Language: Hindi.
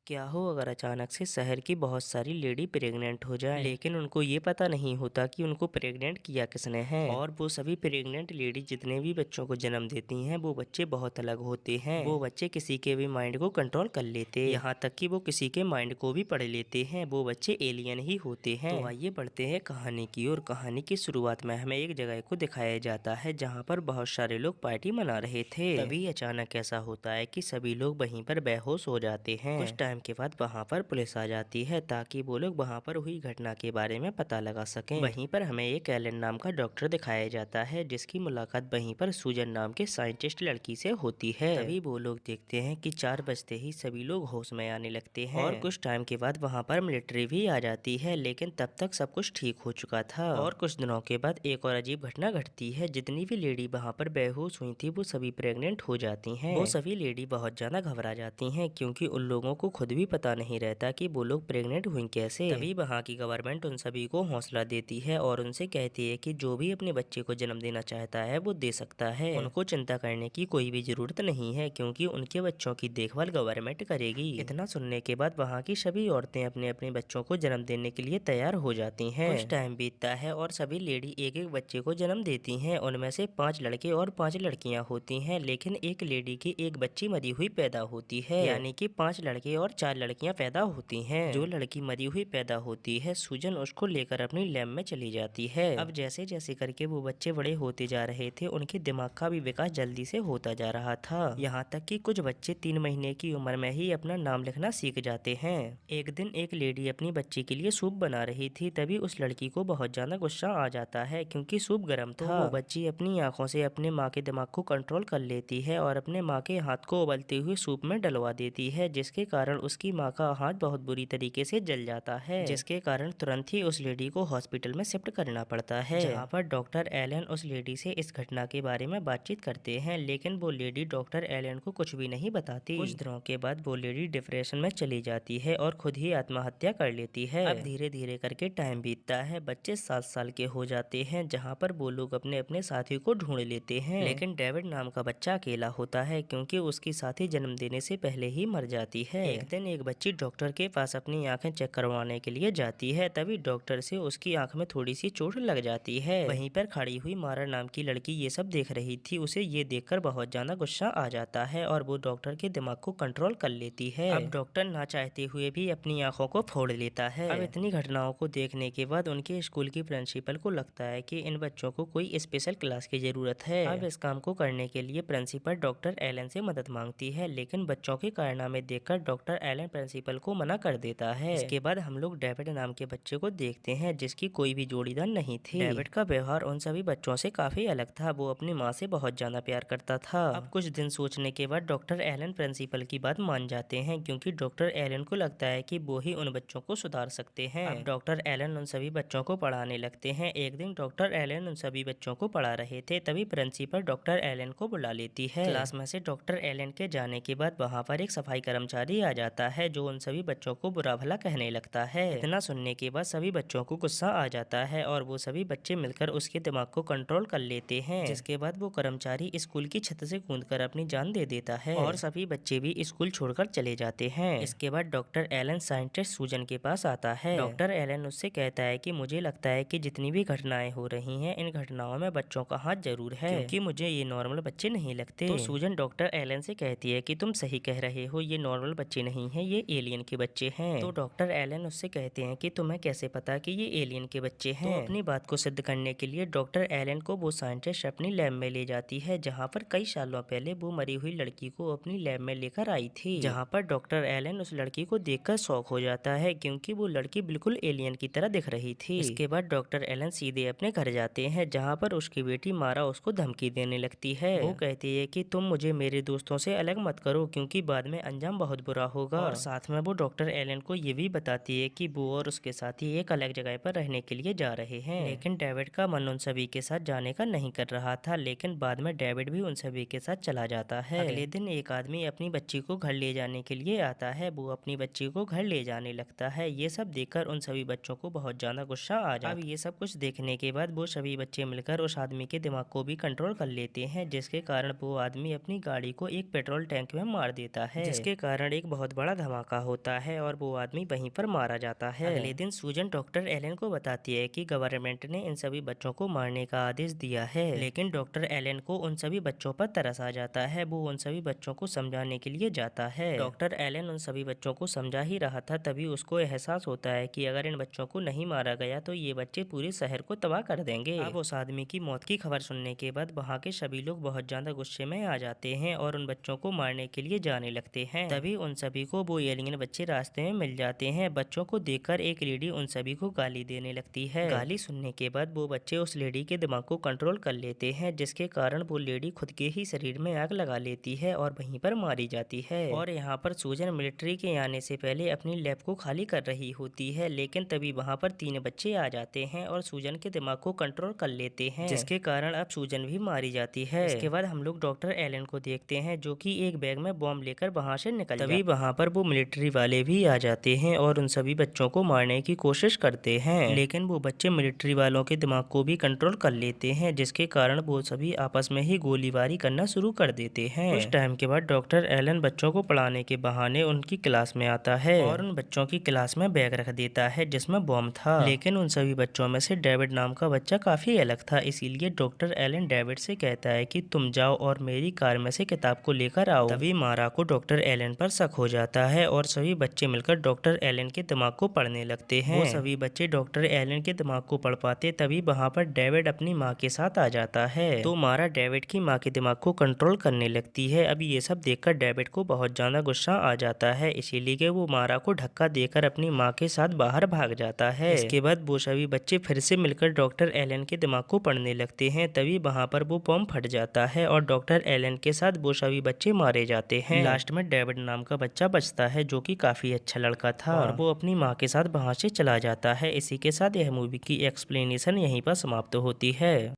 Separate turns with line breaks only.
क्या हो अगर अचानक से शहर की बहुत सारी लेडी प्रेग्नेंट हो जाएं, लेकिन उनको ये पता नहीं होता कि उनको प्रेग्नेंट किया किसने है। और वो सभी प्रेग्नेंट लेडी जितने भी बच्चों को जन्म देती हैं वो बच्चे बहुत अलग होते हैं। वो बच्चे किसी के भी माइंड को कंट्रोल कर लेते, यहाँ तक कि वो किसी के माइंड को भी पढ़ लेते हैं। वो बच्चे एलियन ही होते हैं। तो आइए बढ़ते हैं कहानी की ओर। कहानी की शुरुआत में हमें एक जगह को दिखाया जाता है जहाँ पर बहुत सारे लोग पार्टी मना रहे थे। तभी अचानक ऐसा होता है कि सभी लोग वहीं पर बेहोश हो जाते हैं। कुछ टाइम के बाद वहाँ पर पुलिस आ जाती है ताकि वो लोग वहाँ पर हुई घटना के बारे में पता लगा सकें। वहीं पर हमें एक एलन नाम का डॉक्टर दिखाया जाता है जिसकी मुलाकात वहीं पर सूजन नाम के साइंटिस्ट लड़की से होती है। तभी वो लोग देखते हैं कि 4 बजते ही सभी लोग होश में आने लगते हैं। और कुछ टाइम के बाद वहाँ पर मिलिट्री भी आ जाती है, लेकिन तब तक सब कुछ ठीक हो चुका था। और कुछ दिनों के बाद एक और अजीब घटना घटती है। जितनी भी लेडी वहाँ पर बेहोश हुई थी वो सभी प्रेग्नेंट हो जाती हैं। वो सभी लेडी बहुत ज्यादा घबरा जाती हैं क्योंकि उन लोगों को खुद भी पता नहीं रहता कि वो लोग प्रेग्नेंट हुई कैसे। तभी वहाँ की गवर्नमेंट उन सभी को हौसला देती है और उनसे कहती है कि जो भी अपने बच्चे को जन्म देना चाहता है वो दे सकता है। उनको चिंता करने की कोई भी जरूरत नहीं है क्योंकि उनके बच्चों की देखभाल गवर्नमेंट करेगी। इतना सुनने के बाद वहाँ की सभी औरतें अपने अपने बच्चों को जन्म देने के लिए तैयार हो जाती हैं। कुछ टाइम बीतता है और सभी लेडी एक एक बच्चे को जन्म देती हैं। उनमें से 5 लड़के और 5 लड़कियां होती हैं, लेकिन एक लेडी की एक बच्ची मरी हुई पैदा होती है, यानी कि 5 लड़के और 4 लड़कियां पैदा होती हैं। जो लड़की मरी हुई पैदा होती है सूजन उसको लेकर अपनी लैब में चली जाती है। अब जैसे जैसे करके वो बच्चे बड़े होते जा रहे थे उनके दिमाग का भी विकास जल्दी से होता जा रहा था, यहाँ तक कि कुछ बच्चे 3 महीने की उम्र में ही अपना नाम लिखना सीख जाते हैं। एक दिन एक लेडी अपनी बच्ची के लिए सूप बना रही थी, तभी उस लड़की को बहुत ज्यादा गुस्सा आ जाता है क्योंकि सूप गर्म था। तो वो बच्ची अपनी आंखों से अपने माँ के दिमाग को कंट्रोल कर लेती है और अपने माँ के हाथ को उबलते हुए सूप में डलवा देती है, जिसके कारण उसकी माँ का हाथ बहुत बुरी तरीके से जल जाता है, जिसके कारण तुरंत ही उस लेडी को हॉस्पिटल में शिफ्ट करना पड़ता है। जहाँ पर डॉक्टर एलन उस लेडी से इस घटना के बारे में बातचीत करते हैं, लेकिन वो लेडी डॉक्टर एलन को कुछ भी नहीं बताती। कुछ दिनों के बाद वो लेडी डिप्रेशन में चली जाती है और खुद ही आत्महत्या कर लेती है। अब धीरे धीरे करके टाइम बीतता है, बच्चे 7 साल के हो जाते हैं, जहाँ पर वो लोग अपने अपने साथी को ढूंढ लेते हैं, लेकिन डेविड नाम का बच्चा अकेला होता है क्योंकि उसकी साथी जन्म देने से पहले ही मर जाती है। एक दिन एक बच्ची डॉक्टर के पास अपनी आंखें चेक करवाने के लिए जाती है, तभी डॉक्टर से उसकी आंख में थोड़ी सी चोट लग जाती है। वहीं पर खड़ी हुई मारा नाम की लड़की ये सब देख रही थी, उसे ये देखकर बहुत ज्यादा गुस्सा आ जाता है और वो डॉक्टर के दिमाग को कंट्रोल कर लेती है। अब डॉक्टर ना चाहते हुए भी अपनी आंखों को फोड़ लेता है। अब इतनी घटनाओं को देखने के बाद उनके स्कूल की प्रिंसिपल को लगता है कि इन बच्चों को कोई स्पेशल क्लास की जरूरत है। अब इस काम को करने के लिए प्रिंसिपल डॉक्टर एलन से मदद मांगती है, लेकिन बच्चों के कारनामे देखकर डॉक्टर एलन प्रिंसिपल को मना कर देता है। इसके बाद हम लोग डेविड नाम के बच्चे को देखते हैं जिसकी कोई भी जोड़ीदार नहीं थी। डेविड का व्यवहार उन सभी बच्चों से काफी अलग था, वो अपनी माँ से बहुत ज्यादा प्यार करता था। अब कुछ दिन सोचने के बाद डॉक्टर एलन प्रिंसिपल की बात मान जाते हैं क्योंकि डॉक्टर एलन को लगता है कि वो ही उन बच्चों को सुधार सकते हैं। अब डॉक्टर एलन उन सभी बच्चों को पढ़ाने लगते हैं। एक दिन डॉक्टर एलन उन सभी बच्चों को पढ़ा रहे थे, तभी प्रिंसिपल डॉक्टर एलन को बुला लेती है। क्लास में से डॉक्टर एलन के जाने के बाद वहाँ पर एक सफाई कर्मचारी आ जाता है जो उन सभी बच्चों को बुरा भला कहने लगता है। इतना सुनने के बाद सभी बच्चों को गुस्सा आ जाता है और वो सभी बच्चे मिलकर उसके दिमाग को कंट्रोल कर लेते हैं, जिसके बाद वो कर्मचारी स्कूल की छत से कूदकर अपनी जान दे देता है और सभी बच्चे भी स्कूल छोड़कर चले जाते हैं। इसके बाद डॉक्टर एलन साइंटिस्ट सूजन के पास आता है। डॉक्टर एलन उससे कहता है कि मुझे लगता है कि जितनी भी घटनाएं हो रही हैं इन घटनाओं में बच्चों का हाथ जरूर है क्योंकि मुझे ये नॉर्मल बच्चे नहीं लगते। तो सूजन डॉक्टर एलन से कहती है कि तुम सही कह रहे हो, ये नॉर्मल बच्चे नहीं हैं, ये एलियन के बच्चे हैं। तो डॉक्टर एलन उससे कहते हैं कि तुम्हें कैसे पता कि ये एलियन के बच्चे हैं। तो अपनी बात को सिद्ध करने के लिए डॉक्टर एलन को वो साइंटिस्ट अपनी लैब में ले जाती है जहाँ पर कई सालों पहले वो मरी हुई लड़की को अपनी लैब में लेकर आई थी, जहाँ पर डॉक्टर एलन उस लड़की को देखकर शॉक हो जाता है क्योंकि वो लड़की बिल्कुल एलियन की तरह दिख रही थी। इसके बाद डॉक्टर एलन सीधे अपने घर जाते हैं जहाँ पर उसकी बेटी मारा उसको धमकी देने लगती है। वो कहती है कि तुम मुझे मेरे दोस्तों से अलग मत करो क्योंकि बाद में अंजाम बहुत बुरा होगा। और साथ में वो डॉक्टर एलन को ये भी बताती है कि वो और उसके साथी एक अलग जगह पर रहने के लिए जा रहे हैं, लेकिन डेविड का मन उन सभी के साथ जाने का नहीं कर रहा था, लेकिन बाद में डेविड भी उन सभी के साथ चला जाता है। अगले दिन एक आदमी अपनी बच्ची को घर ले जाने के लिए आता है, वो अपनी बच्ची को घर ले जाने लगता है। ये सब देखकर उन सभी बच्चों को बहुत ज्यादा गुस्सा आ जाता है। अब ये सब कुछ देखने के बाद वो सभी बच्चे मिलकर उस आदमी के दिमाग को भी कंट्रोल कर लेते हैं, जिसके कारण वो आदमी अपनी गाड़ी को एक पेट्रोल टैंक में मार देता है, जिसके कारण एक बहुत बहुत बड़ा धमाका होता है और वो आदमी वहीं पर मारा जाता है। अगले दिन सूजन डॉक्टर एलन को बताती है कि गवर्नमेंट ने इन सभी बच्चों को मारने का आदेश दिया है, लेकिन डॉक्टर एलन को उन सभी बच्चों पर तरस आ जाता है। वो उन सभी बच्चों को समझाने के लिए जाता है। डॉक्टर एलन उन सभी बच्चों को समझा ही रहा था, तभी उसको एहसास होता है कि अगर इन बच्चों को नहीं मारा गया तो ये बच्चे पूरे शहर को तबाह कर देंगे। अब उस आदमी की मौत की खबर सुनने के बाद वहाँ के सभी लोग बहुत ज्यादा गुस्से में आ जाते हैं और उन बच्चों को मारने के लिए जाने लगते हैं। तभी उन सभी को वो एलियन बच्चे रास्ते में मिल जाते हैं। बच्चों को देखकर एक लेडी उन सभी को गाली देने लगती है। गाली सुनने के बाद वो बच्चे उस लेडी के दिमाग को कंट्रोल कर लेते हैं, जिसके कारण वो लेडी खुद के ही शरीर में आग लगा लेती है और वहीं पर मारी जाती है। और यहाँ पर सूजन मिलिट्री के आने से पहले अपनी लैब को खाली कर रही होती है, लेकिन तभी वहाँ पर 3 बच्चे आ जाते हैं और सूजन के दिमाग को कंट्रोल कर लेते हैं, जिसके कारण अब सूजन भी मारी जाती है। इसके बाद हम लोग डॉक्टर एलन को देखते हैं, जो कि एक बैग में बॉम्ब लेकर वहाँ से निकल तभी वहाँ पर वो मिलिट्री वाले भी आ जाते हैं और उन सभी बच्चों को मारने की कोशिश करते हैं, लेकिन वो बच्चे मिलिट्री वालों के दिमाग को भी कंट्रोल कर लेते हैं, जिसके कारण वो सभी आपस में ही गोलीबारी करना शुरू कर देते हैं। कुछ टाइम के बाद डॉक्टर एलन बच्चों को पढ़ाने के बहाने उनकी क्लास में आता है और उन बच्चों की क्लास में बैग रख देता है जिसमें बॉम्ब था, लेकिन उन सभी बच्चों में से डेविड नाम का बच्चा काफी अलग था। इसीलिए डॉक्टर एलन डेविड से कहता है कि तुम जाओ और मेरी कार में से किताब को लेकर आओ। तभी मारा को डॉक्टर एलन पर शक हो जाता है और सभी बच्चे मिलकर डॉक्टर एलन के दिमाग को पढ़ने लगते हैं। वो सभी बच्चे डॉक्टर एलन के दिमाग को पढ़ पाते, तभी वहाँ पर डेविड अपनी माँ के साथ आ जाता है। तो मारा डेविड की माँ के दिमाग को कंट्रोल करने लगती है। अब ये सब देखकर डेविड को बहुत ज्यादा गुस्सा आ जाता है, इसीलिए वो मारा को धक्का देकर अपनी माँ के साथ बाहर भाग जाता है। इसके बाद वो सभी बच्चे फिर से मिलकर डॉक्टर एलन के दिमाग को पढ़ने लगते हैं। तभी वहाँ पर वो बॉम्ब फट जाता है और डॉक्टर एलन के साथ वो सभी बच्चे मारे जाते हैं। लास्ट में डेविड नाम का बच्चा बचता है, जो कि काफी अच्छा लड़का था और वो अपनी माँ के साथ वहाँ से चला जाता है। इसी के साथ यह मूवी की एक्सप्लेनेशन यहीं पर समाप्त होती है।